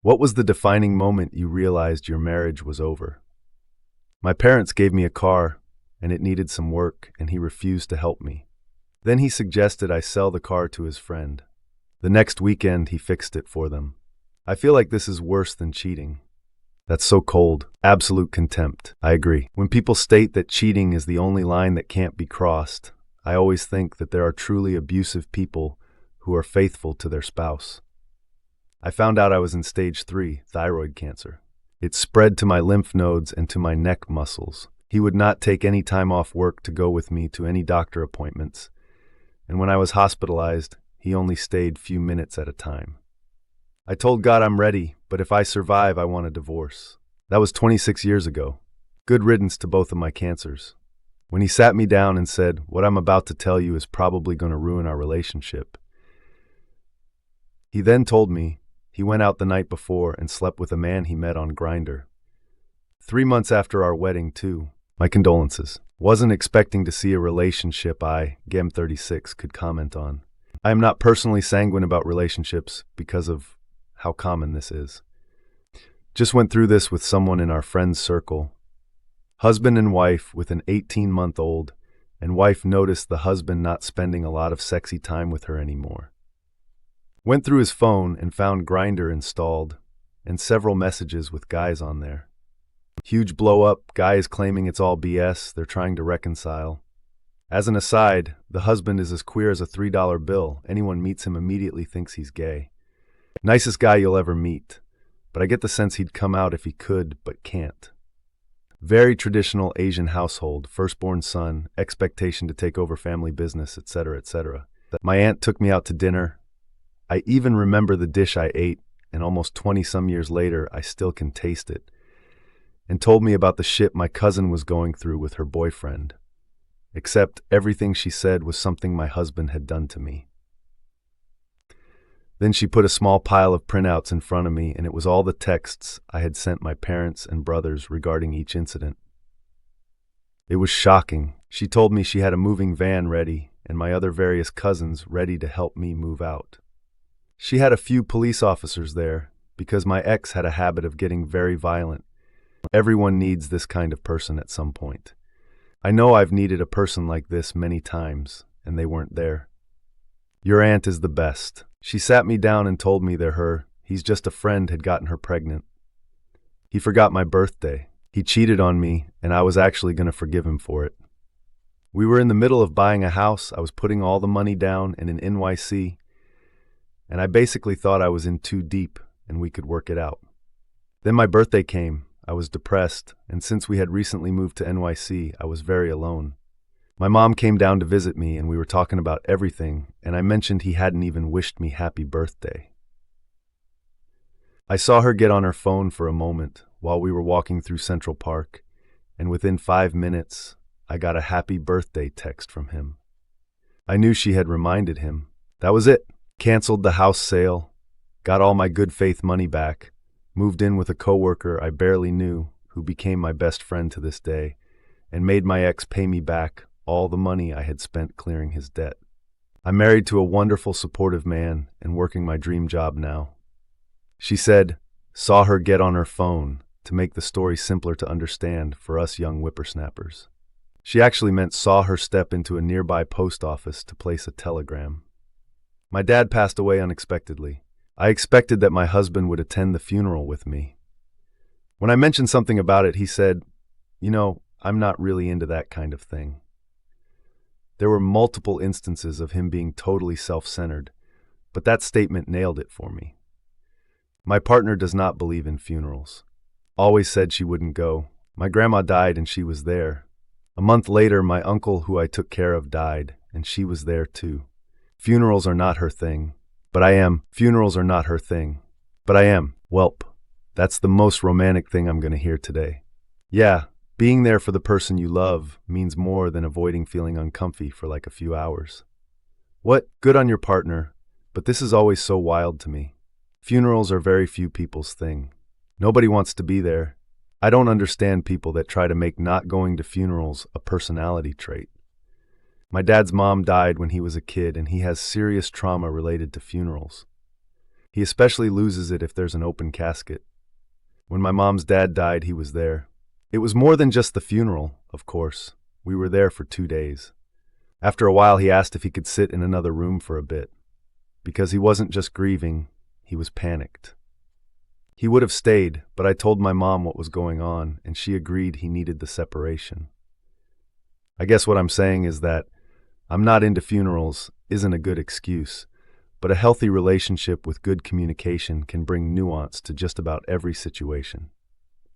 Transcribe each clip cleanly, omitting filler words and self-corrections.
What was the defining moment you realized your marriage was over? My parents gave me a car, and it needed some work, and he refused to help me. Then he suggested I sell the car to his friend. The next weekend, he fixed it for them. I feel like this is worse than cheating. That's so cold. Absolute contempt. I agree. When people state that cheating is the only line that can't be crossed, I always think that there are truly abusive people who are faithful to their spouse. I found out I was in stage 3, thyroid cancer. It spread to my lymph nodes and to my neck muscles. He would not take any time off work to go with me to any doctor appointments. And when I was hospitalized, he only stayed few minutes at a time. I told God I'm ready, but if I survive, I want a divorce. That was 26 years ago. Good riddance to both of my cancers. When he sat me down and said, "What I'm about to tell you is probably going to ruin our relationship," he then told me he went out the night before and slept with a man he met on Grindr. 3 months after our wedding, too. My condolences. Wasn't expecting to see a relationship I, Gem36, could comment on. I am not personally sanguine about relationships because of how common this is. Just went through this with someone in our friend's circle. Husband and wife with an 18-month-old, and wife noticed the husband not spending a lot of sexy time with her anymore. Went through his phone and found Grindr installed, and several messages with guys on there. Huge blow up, guys claiming it's all BS, they're trying to reconcile. As an aside, the husband is as queer as a $3 bill. Anyone meets him immediately thinks he's gay. Nicest guy you'll ever meet, but I get the sense he'd come out if he could, but can't. Very traditional Asian household, firstborn son, expectation to take over family business, etc., etc. My aunt took me out to dinner. I even remember the dish I ate, and almost 20-some years later, I still can taste it, and told me about the shit my cousin was going through with her boyfriend. Except everything she said was something my husband had done to me. Then she put a small pile of printouts in front of me, and it was all the texts I had sent my parents and brothers regarding each incident. It was shocking. She told me she had a moving van ready, and my other various cousins ready to help me move out. She had a few police officers there, because my ex had a habit of getting very violent. Everyone needs this kind of person at some point. I know I've needed a person like this many times, and they weren't there. Your aunt is the best. She sat me down and told me he's just a friend had gotten her pregnant. He forgot my birthday. He cheated on me, and I was actually going to forgive him for it. We were in the middle of buying a house. I was putting all the money down in an NYC, and I basically thought I was in too deep and we could work it out. Then my birthday came. I was depressed, and since we had recently moved to NYC, I was very alone. My mom came down to visit me, and we were talking about everything, and I mentioned he hadn't even wished me happy birthday. I saw her get on her phone for a moment while we were walking through Central Park, and within 5 minutes, I got a happy birthday text from him. I knew she had reminded him. That was it. Canceled the house sale, got all my good faith money back, moved in with a coworker I barely knew who became my best friend to this day, and made my ex pay me back all the money I had spent clearing his debt. I'm married to a wonderful, supportive man and working my dream job now. She said, saw her get on her phone to make the story simpler to understand for us young whippersnappers. She actually meant saw her step into a nearby post office to place a telegram. My dad passed away unexpectedly. I expected that my husband would attend the funeral with me. When I mentioned something about it, he said, I'm not really into that kind of thing. There were multiple instances of him being totally self-centered, but that statement nailed it for me. My partner does not believe in funerals. Always said she wouldn't go. My grandma died and she was there. A month later, my uncle who I took care of died, and she was there too. Funerals are not her thing. But I am. Funerals are not her thing. But I am. Welp. That's the most romantic thing I'm going to hear today. Yeah, being there for the person you love means more than avoiding feeling uncomfy for like a few hours. What? Good on your partner, but this is always so wild to me. Funerals are very few people's thing. Nobody wants to be there. I don't understand people that try to make not going to funerals a personality trait. My dad's mom died when he was a kid, and he has serious trauma related to funerals. He especially loses it if there's an open casket. When my mom's dad died, he was there. It was more than just the funeral, of course. We were there for 2 days. After a while, he asked if he could sit in another room for a bit. Because he wasn't just grieving, he was panicked. He would have stayed, but I told my mom what was going on, and she agreed he needed the separation. I guess what I'm saying is that I'm not into funerals isn't a good excuse, but a healthy relationship with good communication can bring nuance to just about every situation.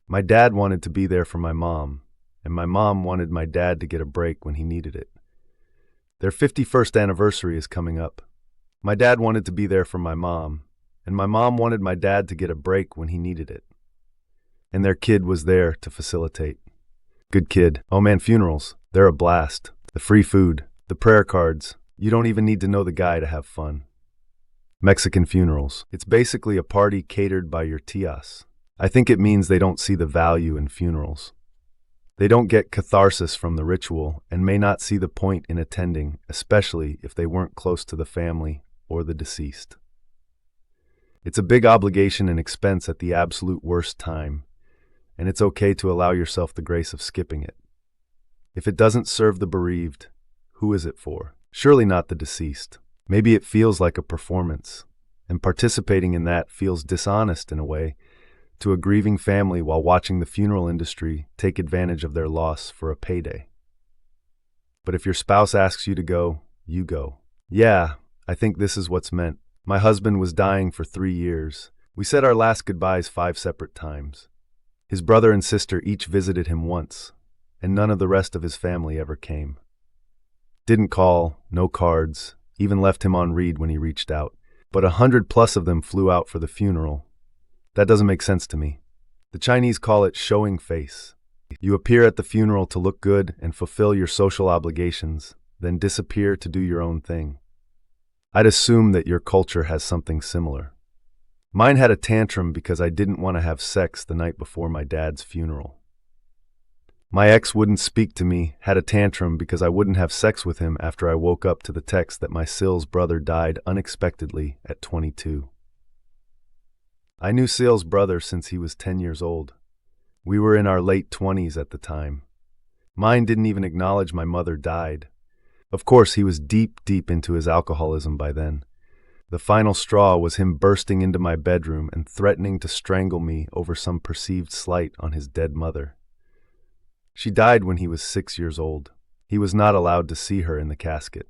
My dad wanted to be there for my mom, and my mom wanted my dad to get a break when he needed it. Their 51st anniversary is coming up. My dad wanted to be there for my mom, and my mom wanted my dad to get a break when he needed it. And their kid was there to facilitate. Good kid. Oh man, funerals, they're a blast. The free food, the prayer cards, you don't even need to know the guy to have fun. Mexican funerals. It's basically a party catered by your tias. I think it means they don't see the value in funerals. They don't get catharsis from the ritual and may not see the point in attending, especially if they weren't close to the family or the deceased. It's a big obligation and expense at the absolute worst time, and it's okay to allow yourself the grace of skipping it. If it doesn't serve the bereaved, who is it for? Surely not the deceased. Maybe it feels like a performance, and participating in that feels dishonest in a way to a grieving family while watching the funeral industry take advantage of their loss for a payday. But if your spouse asks you to go, you go. Yeah, I think this is what's meant. My husband was dying for 3 years. We said our last goodbyes 5 separate times. His brother and sister each visited him once, and none of the rest of his family ever came. Didn't call, no cards, even left him on read when he reached out. But 100+ of them flew out for the funeral. That doesn't make sense to me. The Chinese call it showing face. You appear at the funeral to look good and fulfill your social obligations, then disappear to do your own thing. I'd assume that your culture has something similar. Mine had a tantrum because I didn't want to have sex the night before my dad's funeral. My ex wouldn't speak to me, had a tantrum because I wouldn't have sex with him after I woke up to the text that my Sil's brother died unexpectedly at 22. I knew Sil's brother since he was 10 years old. We were in our late 20s at the time. Mine didn't even acknowledge my mother died. Of course, he was deep into his alcoholism by then. The final straw was him bursting into my bedroom and threatening to strangle me over some perceived slight on his dead mother. She died when he was 6 years old. He was not allowed to see her in the casket.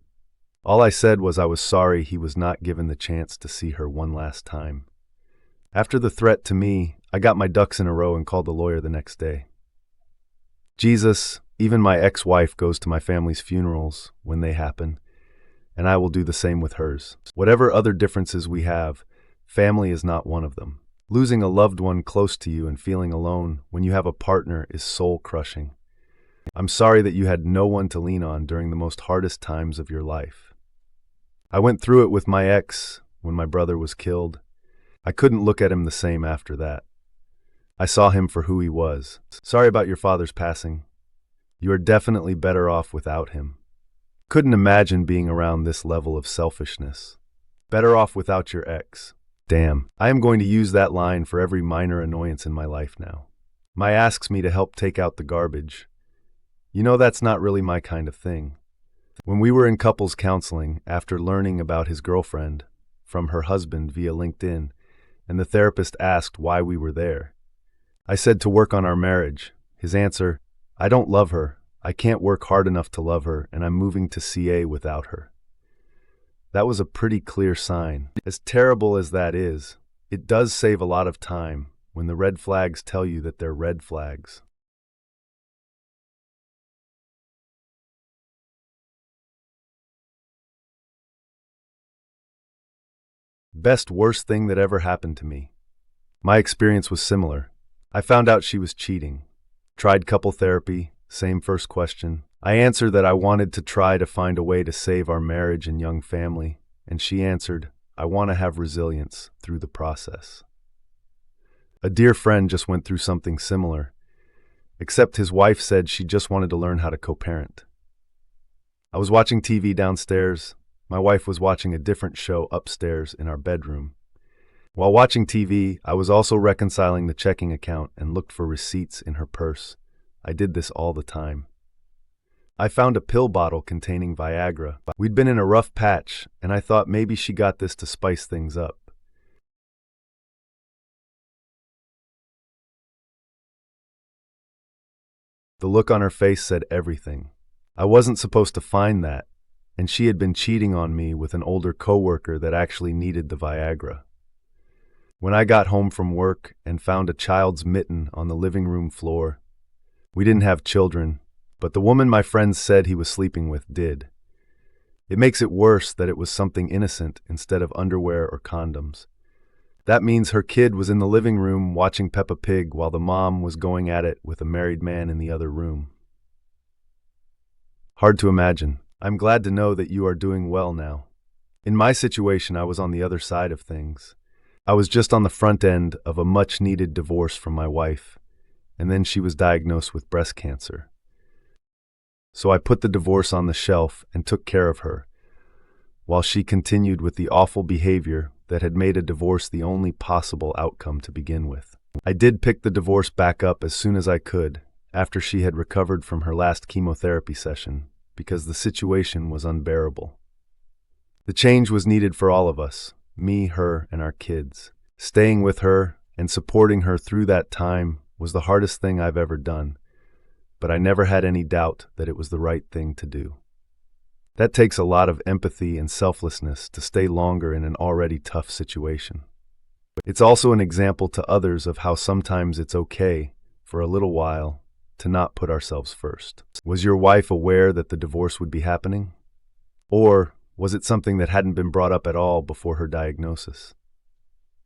All I said was I was sorry he was not given the chance to see her one last time. After the threat to me, I got my ducks in a row and called the lawyer the next day. Jesus, even my ex-wife goes to my family's funerals when they happen, and I will do the same with hers. Whatever other differences we have, family is not one of them. Losing a loved one close to you and feeling alone when you have a partner is soul-crushing. I'm sorry that you had no one to lean on during the most hardest times of your life. I went through it with my ex when my brother was killed. I couldn't look at him the same after that. I saw him for who he was. Sorry about your father's passing. You are definitely better off without him. Couldn't imagine being around this level of selfishness. Better off without your ex. Damn, I am going to use that line for every minor annoyance in my life now. My asks me to help take out the garbage. You know that's not really my kind of thing. When we were in couples counseling, after learning about his girlfriend from her husband via LinkedIn, and the therapist asked why we were there, I said to work on our marriage. His answer, I don't love her. I can't work hard enough to love her, and I'm moving to CA without her. That was a pretty clear sign. As terrible as that is, it does save a lot of time when the red flags tell you that they're red flags. Best worst thing that ever happened to me. My experience was similar. I found out she was cheating. Tried couple therapy, same first question. I answered that I wanted to try to find a way to save our marriage and young family, and she answered, I want to have resilience through the process. A dear friend just went through something similar, except his wife said she just wanted to learn how to co-parent. I was watching TV downstairs. My wife was watching a different show upstairs in our bedroom. While watching TV, I was also reconciling the checking account and looked for receipts in her purse. I did this all the time. I found a pill bottle containing Viagra. We'd been in a rough patch, and I thought maybe she got this to spice things up. The look on her face said everything. I wasn't supposed to find that, and she had been cheating on me with an older coworker that actually needed the Viagra. When I got home from work and found a child's mitten on the living room floor, we didn't have children, but the woman my friend said he was sleeping with did. It makes it worse that it was something innocent instead of underwear or condoms. That means her kid was in the living room watching Peppa Pig while the mom was going at it with a married man in the other room. Hard to imagine. I'm glad to know that you are doing well now. In my situation, I was on the other side of things. I was just on the front end of a much-needed divorce from my wife, and then she was diagnosed with breast cancer. So I put the divorce on the shelf and took care of her, while she continued with the awful behavior that had made a divorce the only possible outcome to begin with. I did pick the divorce back up as soon as I could, after she had recovered from her last chemotherapy session, because the situation was unbearable. The change was needed for all of us, me, her, and our kids. Staying with her and supporting her through that time was the hardest thing I've ever done, but I never had any doubt that it was the right thing to do. That takes a lot of empathy and selflessness to stay longer in an already tough situation. It's also an example to others of how sometimes it's okay, for a little while, to not put ourselves first. Was your wife aware that the divorce would be happening? Or was it something that hadn't been brought up at all before her diagnosis?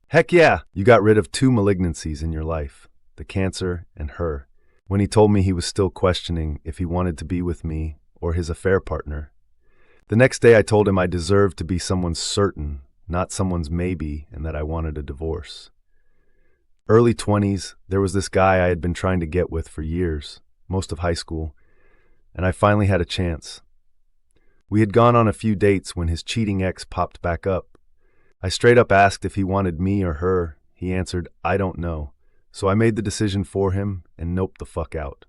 Heck yeah, you got rid of 2 malignancies in your life, the cancer and her. When he told me he was still questioning if he wanted to be with me or his affair partner, the next day I told him I deserved to be someone's certain, not someone's maybe, and that I wanted a divorce. Early 20s, there was this guy I had been trying to get with for years, most of high school, and I finally had a chance. We had gone on a few dates when his cheating ex popped back up. I straight up asked if he wanted me or her. He answered, "I don't know." So I made the decision for him and noped the fuck out.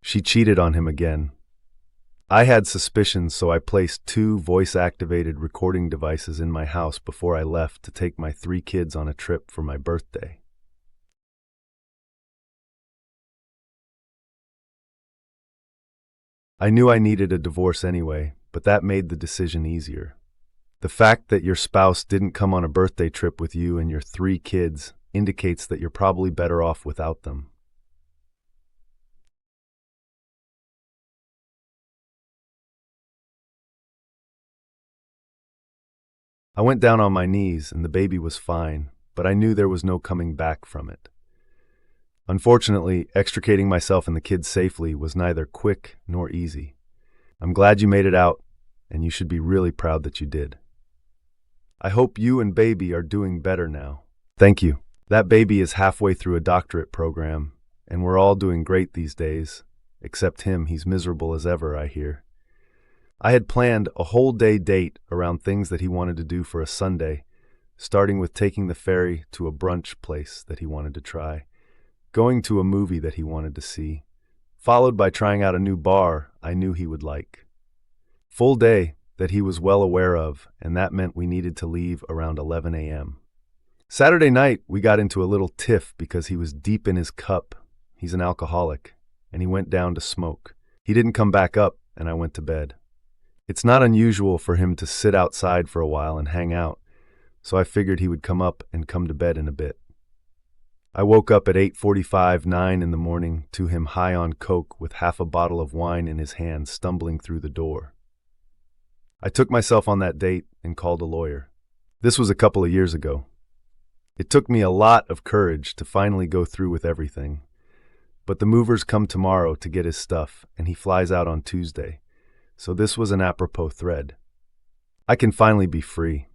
She cheated on him again. I had suspicions, so I placed 2 voice-activated recording devices in my house before I left to take my 3 kids on a trip for my birthday. I knew I needed a divorce anyway, but that made the decision easier. The fact that your spouse didn't come on a birthday trip with you and your 3 kids indicates that you're probably better off without them. I went down on my knees and the baby was fine, but I knew there was no coming back from it. Unfortunately, extricating myself and the kids safely was neither quick nor easy. I'm glad you made it out, and you should be really proud that you did. I hope you and baby are doing better now. Thank you. That baby is halfway through a doctorate program, and we're all doing great these days. Except him, he's miserable as ever, I hear. I had planned a whole day date around things that he wanted to do for a Sunday, starting with taking the ferry to a brunch place that he wanted to try, going to a movie that he wanted to see, followed by trying out a new bar I knew he would like. Full day that he was well aware of, and that meant we needed to leave around 11 a.m. Saturday night, we got into a little tiff because he was deep in his cup. He's an alcoholic, and he went down to smoke. He didn't come back up, and I went to bed. It's not unusual for him to sit outside for a while and hang out, so I figured he would come up and come to bed in a bit. I woke up at 8:45, 9 in the morning to him high on coke with half a bottle of wine in his hand stumbling through the door. I took myself on that date and called a lawyer. This was a couple of years ago. It took me a lot of courage to finally go through with everything, but the movers come tomorrow to get his stuff and he flies out on Tuesday, so this was an apropos thread. I can finally be free.